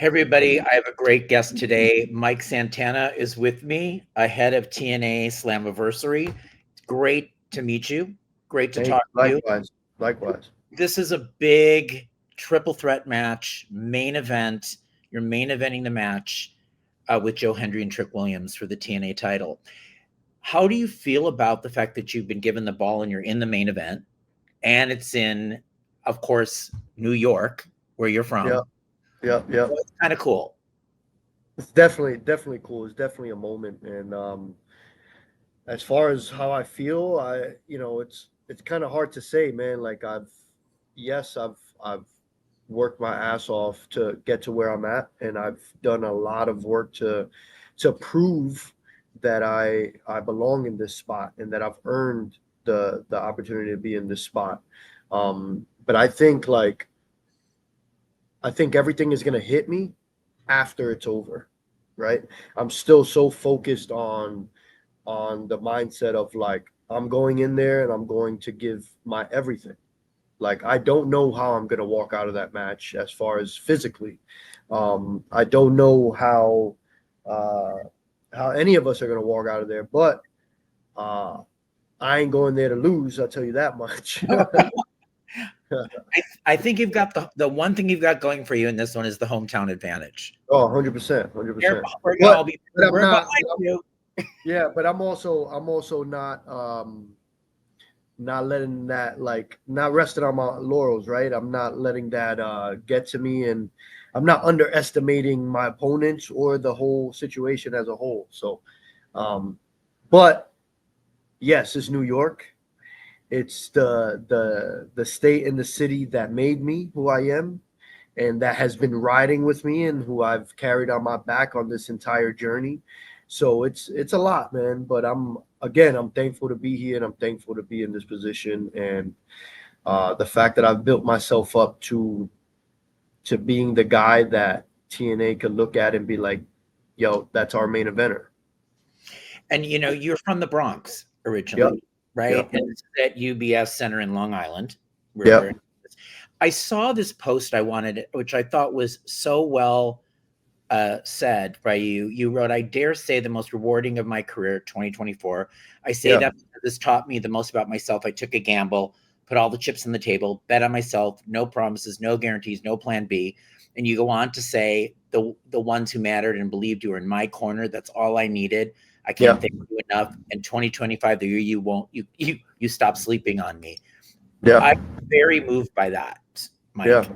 Hey everybody, I have a great guest today. Mike Santana is with me, ahead of TNA Slammiversary. Great to meet you. Great to Thank talk you. to you. Likewise. Likewise. This is a big triple threat match, main event. You're main eventing the match with Joe Hendry and Trick Williams for the TNA title. How do you feel about the fact that you've been given the ball and you're in the main event? And it's in, of course, New York, where you're Yeah. from. Yeah. So it's kind of cool. It's definitely cool. It's definitely a moment. And as far as how I feel, it's kind of hard to say, man. Like I've worked my ass off to get to where I'm at, and I've done a lot of work to prove that I belong in this spot and that I've earned the opportunity to be in this spot. But I think everything is gonna hit me after it's over, right? I'm still so focused on the mindset of like I'm going in there and I'm going to give my everything. Like I don't know how I'm gonna walk out of that match as far as physically. I don't know how any of us are gonna walk out of there, but uh, I ain't going there to lose. I'll tell you that much. I think you've got the one thing you've got going for you in this one is the hometown advantage. Oh, 100%, We're 100%. gonna all be But I'm we're behind not. you. Yeah, but I'm also not letting that like not resting on my laurels, right? I'm not letting that get to me, and I'm not underestimating my opponents or the whole situation as a whole. So, um, but yes, it's New York. It's the state and the city that made me who I am, and that has been riding with me and who I've carried on my back on this entire journey. So it's a lot, man. But I'm thankful to be here and I'm thankful to be in this position, and the fact that I've built myself up to being the guy that TNA could look at and be like, "Yo, that's our main eventer." And you're from the Bronx Yep, originally, right? yep, And it's at UBS Center in Long Island, where yep, I saw this post I wanted, which I thought was so well said by you. You wrote, "I dare say the most rewarding of my career, 2024. I say yeah, that because this taught me the most about myself. I took a gamble, put all the chips on the table, bet on myself, no promises, no guarantees, no plan B." And you go on to say, the ones who mattered and believed you were in my corner. That's all I needed. I yeah, can't thank you enough. In 2025, the year you won't, you stop sleeping on me. yeah, I'm very moved by that, yeah. Mike.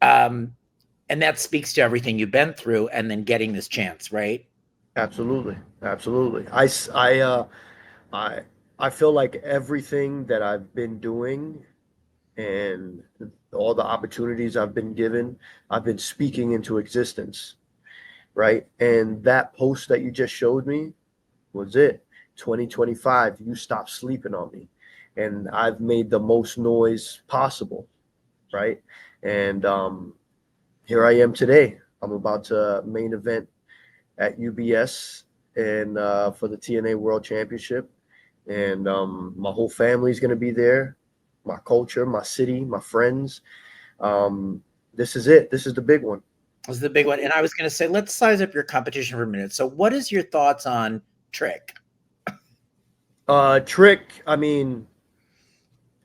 Um, and that speaks to everything you've been through and then getting this chance, right? Absolutely, absolutely. I I feel like everything that I've been doing and all the opportunities I've been given, I've been speaking into existence, right? And that post that you just showed me was it. 2025, you stop sleeping on me. And I've made the most noise possible, right? And here I am today. I'm about to main event at UBS and for the TNA World Championship. And my whole family's going to be there, my culture, my city, my friends. Um, this is it. This is the big one. Was the big one. And I was going to say, let's size up your competition for a minute. So, what is your thoughts on Trick? Trick. I mean,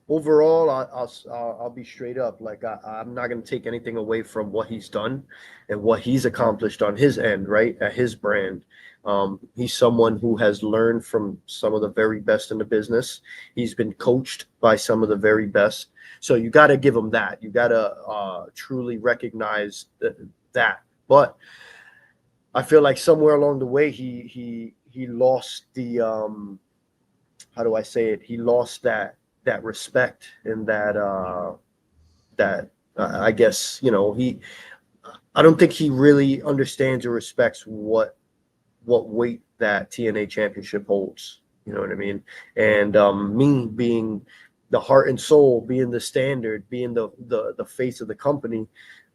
overall, I'll be straight up. Like I'm not going to take anything away from what he's done and what he's accomplished on his end, right? At his brand. He's someone who has learned from some of the very best in the business. He's been coached by some of the very best. So you got to give him that. You got to truly recognize that. But I feel like somewhere along the way, he lost the how do I say it? He lost that respect and that I guess he. I don't think he really understands or respects what weight that TNA championship holds. You know what I mean? And me being the heart and soul, being the standard, being the face of the company,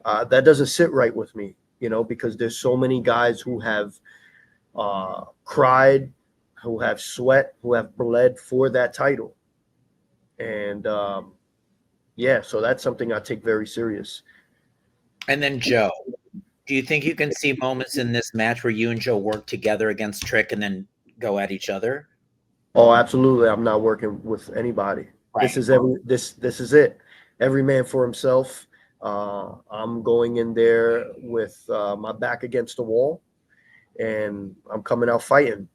that doesn't sit right with me. Because there's so many guys who have cried, who have sweat, who have bled for that title, and yeah, so that's something I take very serious. And then Joe. Do you think you can see moments in this match where you and Joe work together against Trick and then go at each other? Oh, absolutely. I'm not working with anybody. Right. This is it. Every man for himself. I'm going in there with my back against the wall, and I'm coming out fighting.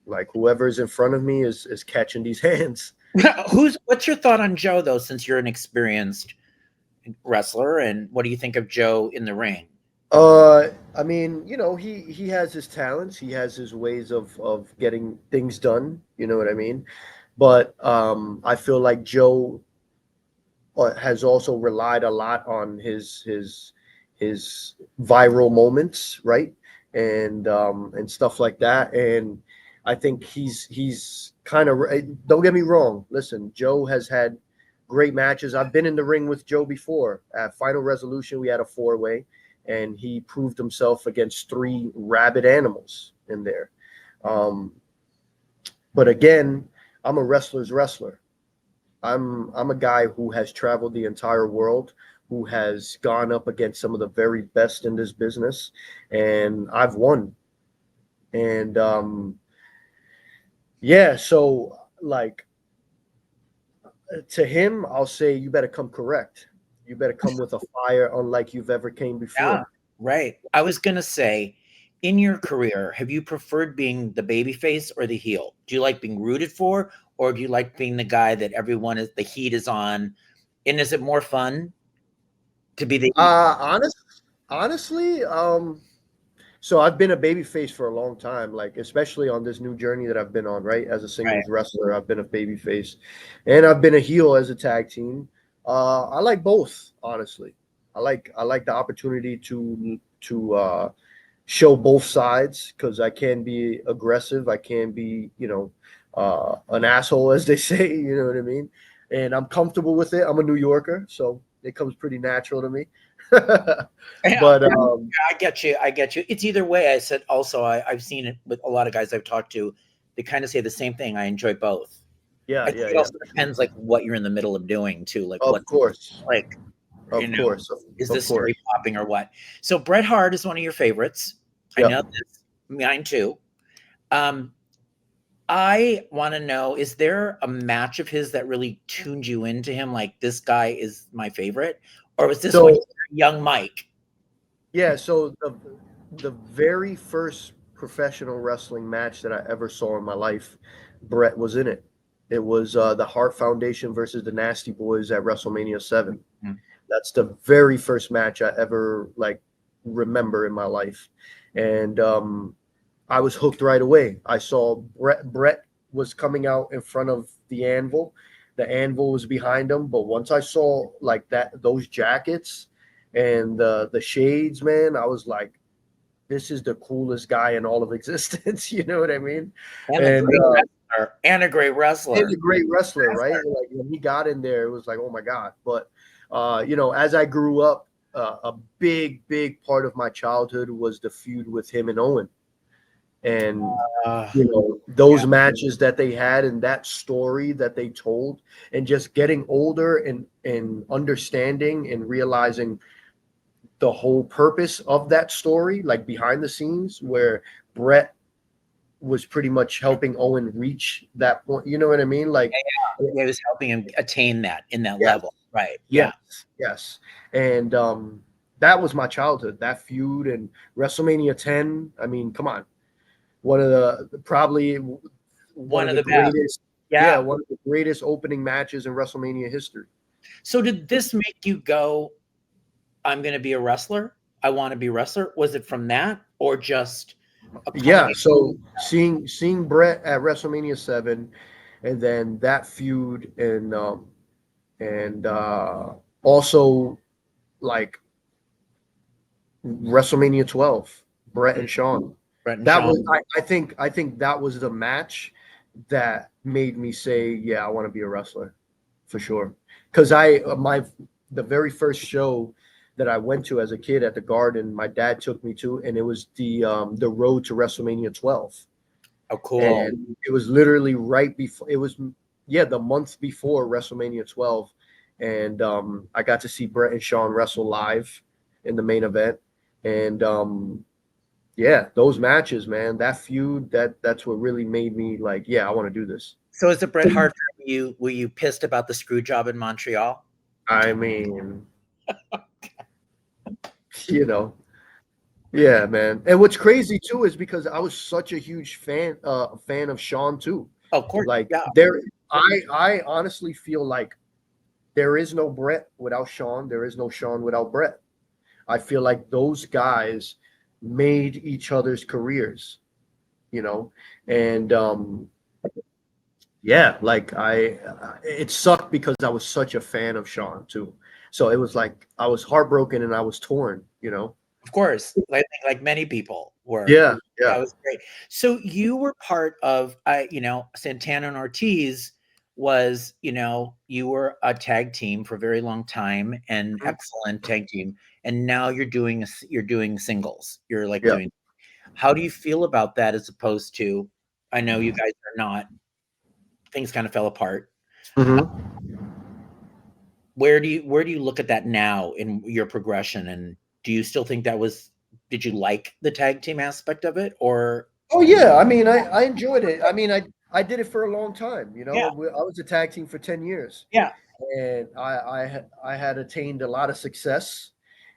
Like whoever's in front of me is catching these hands. What's your thought on Joe though, since you're an experienced wrestler, and what do you think of Joe in the ring? I mean, he has his talents, he has his ways of getting things done, you know what I mean? But I feel like Joe has also relied a lot on his viral moments, right? And stuff like that. And I think he's kind of, don't get me wrong. Listen, Joe has had great matches. I've been in the ring with Joe before. At Final Resolution, we had a 4-way, and he proved himself against 3 rabid animals in there. But again, I'm a wrestler's wrestler. I'm a guy who has traveled the entire world, who has gone up against some of the very best in this business, and I've won. And yeah, so like to him, I'll say you better come correct. You better come with a fire unlike you've ever came Yeah, before. right. I was gonna say, in your career, have you preferred being the baby face or the heel? Do you like being rooted for, or do you like being the guy that everyone is the heat is on? And is it more fun to be the Honest, honestly, so I've been a babyface for a long time, like especially on this new journey that I've been on, right? As a right? singles wrestler, I've been a babyface, and I've been a heel as a tag team. I like both, honestly. I like the opportunity to show both sides because I can be aggressive, I can be, an asshole, as they say. You know what I mean? And I'm comfortable with it. I'm a New Yorker, so it comes pretty natural to me. Yeah, But I get you. I get you. It's either way. I said also, I've seen it with a lot of guys I've talked to. They kind of say the same thing. I enjoy both. yeah, I think yeah, it yeah. also depends like what you're in the middle of doing too. Like Of what course. like you Of know, course. is Of this story course. popping or what? So Bret Hart is one of your favorites. I Yep. know this, mine too. Um, I want to know, is there a match of his that really tuned you into him? Like this guy is my favorite, or was this when you So were young Mike? yeah, so the very first professional wrestling match that I ever saw in my life, Brett was in it. It was the Hart Foundation versus the Nasty Boys at WrestleMania 7. Mm. That's the very first match I ever like remember in my life. And I was hooked right away. I saw Brett was coming out in front of the anvil. The anvil was behind him, but once I saw like that those jackets and the shades, man, I was like, this is the coolest guy in all of existence. You know what I mean? And a And great wrestler, and a great he's wrestler. a great wrestler, right? Like when he got in there, it was like, oh my god. But as I grew up, a big part of my childhood was the feud with him and Owen. And Uh, yeah, those matches that they had and that story that they told, and just getting older and understanding and realizing the whole purpose of that story, like behind the scenes, where Brett was pretty much helping Owen reach that point. You know what I mean? Like, yeah, it was helping him attain that in that yes, level, right? yes, Yeah. yes. And that was my childhood, that feud and WrestleMania 10. I mean, come on. One of the probably one One of of the the best. greatest, yeah, Yeah. one of the greatest opening matches in WrestleMania history. So did this make you go, I'm going to be a wrestler? I want to be a wrestler? Was it from that or just a Yeah, combination? so seeing Brett at WrestleMania 7, and then that feud, and also like WrestleMania 12, Brett and Shawn. Brett and That Sean? was I think that was the match that made me say, yeah, I want to be a wrestler for sure. Because the very first show that I went to as a kid at the Garden, my dad took me to, and it was the road to WrestleMania 12. Oh, cool. And it was literally right before, it was, yeah, the month before WrestleMania 12. And I got to see Brett and Shawn wrestle live in the main event. And yeah, those matches, man, that feud, that's what really made me like, yeah, I want to do this. So is it Bret Hart? Were you pissed about the screw job in Montreal? I mean, you know, yeah, man. And what's crazy too is because I was such a huge fan of Sean too. Oh, of course, Like yeah. I honestly feel like there is no Bret without Sean. There is no Sean without Bret. I feel like those guys made each other's careers, you know, and yeah, like it sucked because I was such a fan of Sean too. So it was like I was heartbroken and I was torn, you know. Of course, I think like many people were. Yeah, That yeah. was great. So you were part of, Santana and Ortiz was, you were a tag team for a very long time, and Mhm. excellent tag team. And now you're doing singles. You're like Yeah. doing. How do you feel about that as opposed to? I know you guys are not. Things kind of fell apart. Hmm. Where do you look at that now in your progression, and do you still think did you like the tag team aspect of it, or Oh yeah, I mean, I enjoyed it. I mean, I did it for a long time. You know, yeah, I was a tag team for 10 years, yeah, and I had attained a lot of success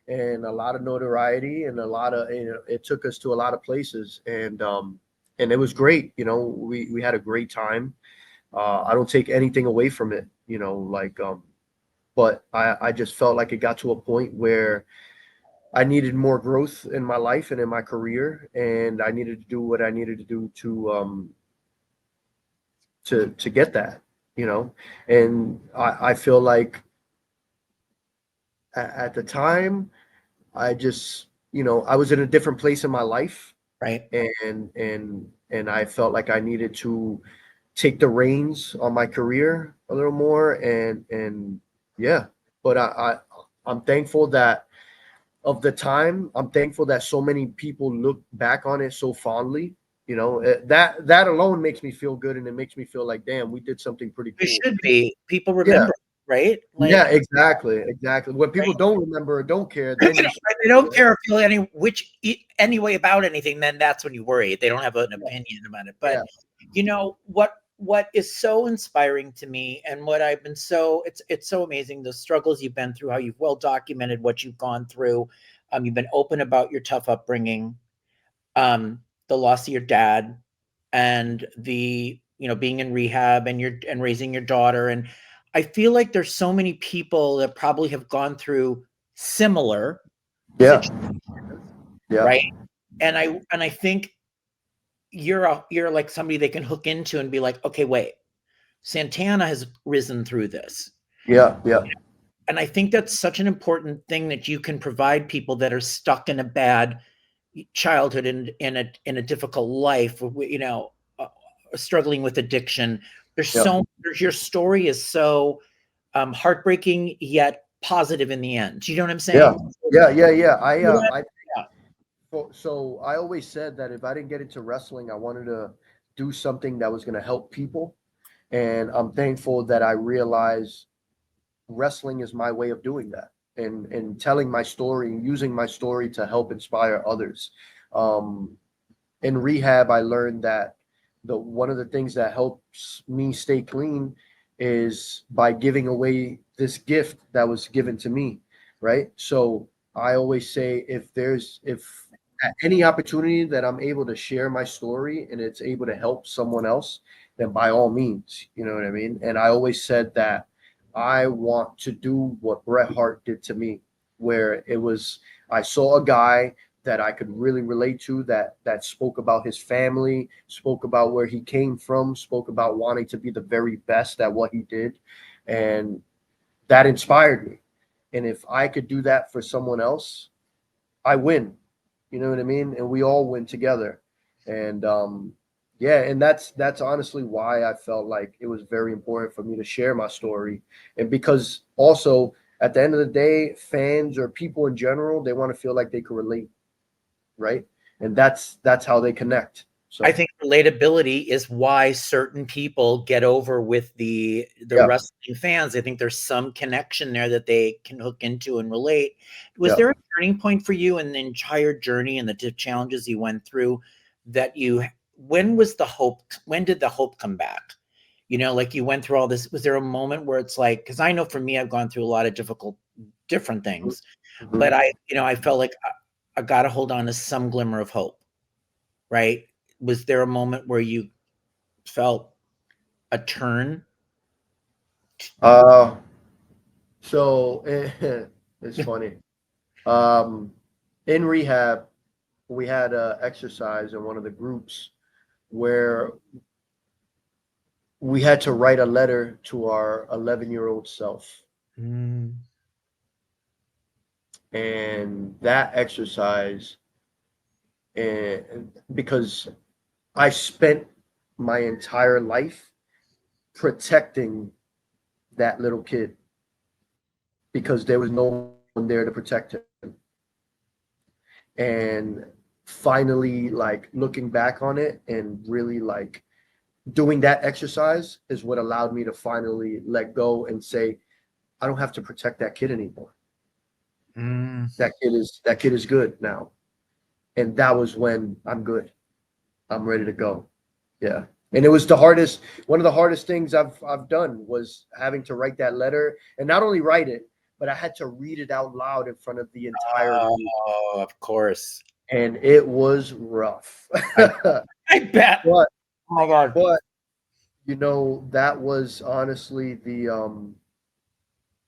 and a lot of notoriety and a lot of, it took us to a lot of places, and it was great. You know, we had a great time. I don't take anything away from it. You know, like but I just felt like it got to a point where I needed more growth in my life and in my career, and I needed to do what I needed to do to get that, you know. And I feel like at the time, I just, I was in a different place in my life, right? and I felt like I needed to take the reins on my career a little more, and yeah. But I'm thankful that of the time. I'm thankful that so many people look back on it so fondly. You know, that alone makes me feel good, and it makes me feel like, damn, we did something pretty It cool. should be. People Yeah, remember, right? yeah, Like, exactly, exactly. When people right? don't remember or don't care, If then you should, they you don't know? care or feel any way about anything, then that's when you worry. They don't have an Yeah, opinion about it. yeah, But what is so inspiring to me, and what I've been it's so amazing, the struggles you've been through, how you've well documented what you've gone through. You've been open about your tough upbringing, the loss of your dad, and being in rehab, and raising your daughter. And I feel like there's so many people that probably have gone through similar yeah, situations, yeah, right? And I think you're like somebody they can hook into and be like, okay, wait, Santana has risen through this. yeah, yeah, And I think that's such an important thing that you can provide people that are stuck in a bad childhood, in a difficult life, struggling with addiction. yeah, Your story is so heartbreaking yet positive in the end. Do you know what I'm yeah, saying? yeah. I Yeah, so I always said that if I didn't get into wrestling, I wanted to do something that was going to help people, and I'm thankful that I realized wrestling is my way of doing that, and telling my story and using my story to help inspire others. Um, in rehab, I learned that the one of the things that helps me stay clean is by giving away this gift that was given to me, right? So I always say, if at any opportunity that I'm able to share my story and it's able to help someone else, then by all means, you know what I mean? And I always said that I want to do what Bret Hart did to me, where it was, I saw a guy that I could really relate to, that spoke about his family, spoke about where he came from, spoke about wanting to be the very best at what he did, and that inspired me. And if I could do that for someone else, I win. You know what I mean? And we all win together. And yeah, and that's honestly why I felt like it was very important for me to share my story. And because also at the end of the day, fans or people in general, they want to feel like they can relate, right? And that's how they connect. So I think relatability is why certain people get over with the yeah, wrestling fans. I think there's some connection there that they can hook into and relate. Was yeah. there a turning point for you in the entire journey and the challenges you went through that you when was the hope when did the hope come back? You know, like you went through all this. Was there a moment where it's like, because I know for me, I've gone through a lot of different things, but Mhm. I felt like I got to hold on to some glimmer of hope, right? Was there a moment where you felt a turn? Uh, so it's funny. Um, in rehab, we had a exercise in one of the groups where we had to write a letter to our 11-year-old self. Mm, And that exercise, and because I spent my entire life protecting that little kid because there was no one there to protect him. And finally, like looking back on it and really like doing that exercise is what allowed me to finally let go and say, I don't have to protect that kid anymore. mm. That kid is good now. And that was when I'm good. I'm ready to go. Yeah. And it was one of the hardest things I've done was having to write that letter and not only write it, but I had to read it out loud in front of the entire group. Oh, of course. And it was rough. I, I bet. but Oh my God. but that was honestly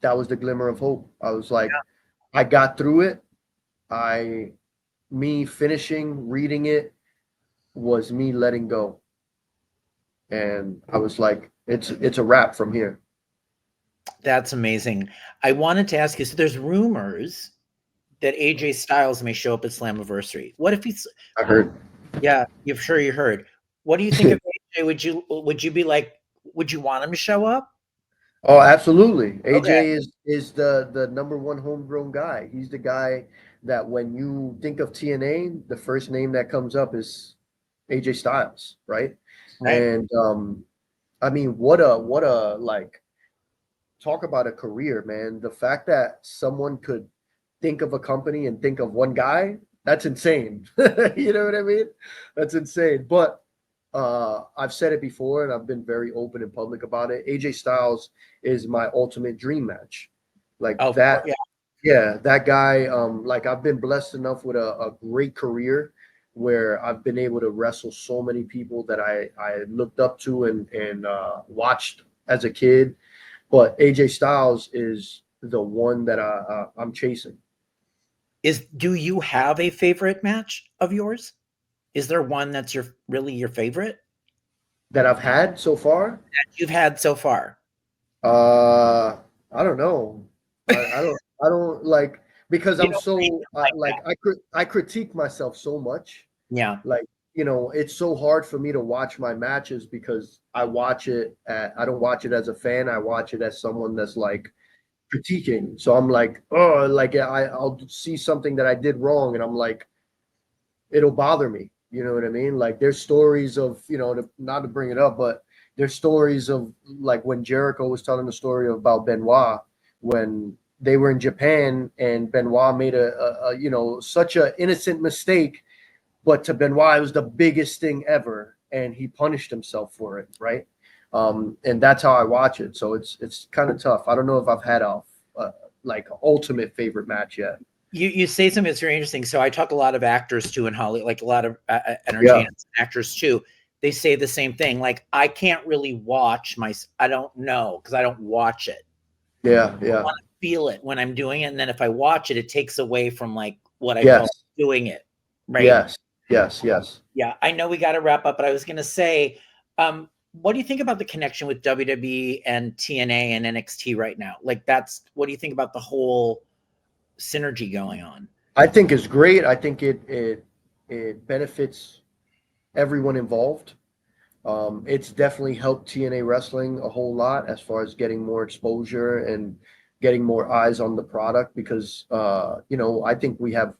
that was the glimmer of hope. I was like, I got through it. I Me finishing reading it was me letting go. And I was like, it's a wrap from here. That's amazing. I wanted to ask you, so there's rumors that AJ Styles may show up at Slammiversary. What if he's I heard. yeah, you've sure you heard. What do you think of AJ? Would you be like, would you want him to show up? Oh, absolutely. Okay. AJ is the number one homegrown guy. He's the guy that when you think of TNA, the first name that comes up is AJ Styles, right? Right. And I mean, what a like talk about a career, man. The fact that someone could think of a company and think of one guy, that's insane. You know what I mean? That's insane. But I've said it before and I've been very open and public about it. AJ Styles is my ultimate dream match. Like Oh, that, yeah. yeah, that guy, like I've been blessed enough with a great career where I've been able to wrestle so many people that I looked up to and watched as a kid. But AJ Styles is the one that I'm chasing. Do you have a favorite match of yours? Is there one that's really your favorite That I've had so far. that you've had so far? Uh, I don't know. I don't like because You I'm don't rate so them like like that. I critique myself so much. Yeah. Like, it's so hard for me to watch my matches because I don't watch it as a fan. I watch it as someone that's like critiquing. So I'm like, oh, like I'll see something that I did wrong, and I'm like, it'll bother me. You know what I mean? Like there's stories of, not to bring it up, but there's stories of like when Jericho was telling the story about Benoit when they were in Japan and Benoit made such a innocent mistake, but to Benoit it was the biggest thing ever, and he punished himself for it, right? And that's how I watch it. So it's kind of tough. I don't know if I've had a like ultimate favorite match yet. You say something that's very interesting. So I talk a lot of actors too in Hollywood, like a lot of Yeah, entertainers, actors too. They say the same thing. Like I can't really watch I don't know because I don't watch it. yeah, I yeah. want to feel it when I'm doing it, and then if I watch it, it takes away from like what I Yes, felt doing it. Right? yes, yes, yes. Yeah. I know we got to wrap up, but I was going to say, what do you think about the connection with WWE and TNA and NXT right now? Like what do you think about the whole synergy going on? I think it's great. I think it benefits everyone involved. It's definitely helped TNA wrestling a whole lot as far as getting more exposure and getting more eyes on the product because I think we have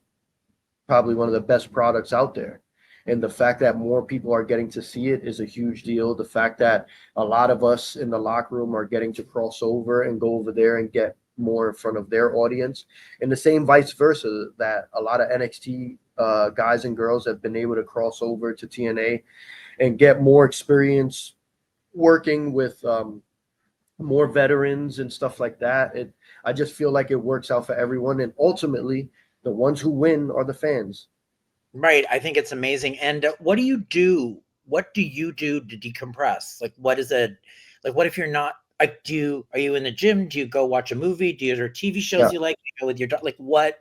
probably one of the best products out there. And the fact that more people are getting to see it is a huge deal. The fact that a lot of us in the locker room are getting to cross over and go over there and get more in front of their audience. And the same vice versa, that a lot of NXT guys and girls have been able to cross over to TNA and get more experience working with more veterans and stuff like that. I just feel like it works out for everyone. And ultimately, the ones who win are the fans. Right. I think it's amazing. And what do you do? What do you do to decompress? Like, what is it? Like, what if you're not? Like, are you in the gym? Do you go watch a movie? Do you there TV shows Yeah. you like? You go with your dog? Like, what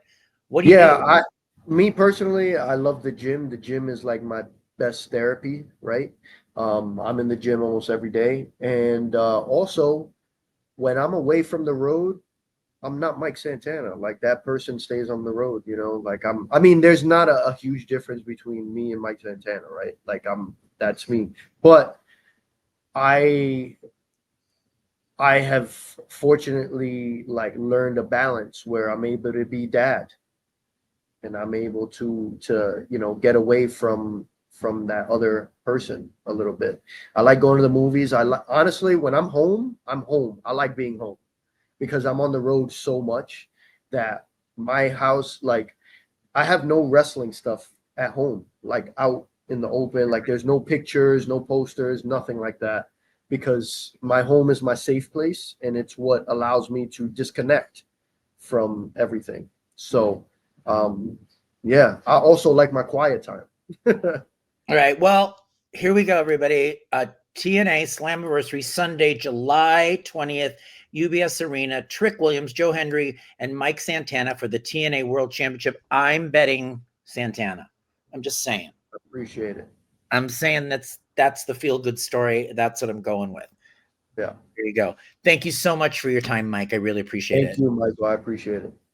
do you Yeah, do? me personally, I love the gym. The gym is like my best therapy, right? I'm in the gym almost every day. And also, when I'm away from the road, I'm not Mike Santana. Like that person stays on the road, you know. Like I mean, there's not a huge difference between me and Mike Santana, right? Like that's me. But I I have fortunately like learned a balance where I'm able to be dad and I'm able to get away from that other person a little bit. I like going to the movies. Honestly, when I'm home, I'm home. I like being home because I'm on the road so much that my house, like, I have no wrestling stuff at home, like out in the open. Like there's no pictures, no posters, nothing like that, because my home is my safe place and it's what allows me to disconnect from everything. So, yeah, I also like my quiet time. All right. Well, here we go, everybody. TNA Slammiversary Sunday, July 20th, UBS Arena. Trick Williams, Joe Hendry, and Mike Santana for the TNA World Championship. I'm betting Santana. I'm just saying. Appreciate it. I'm saying that's the feel good story. That's what I'm going with. Yeah. There you go. Thank you so much for your time, Mike. I really appreciate it. Thank you, Michael. I appreciate it.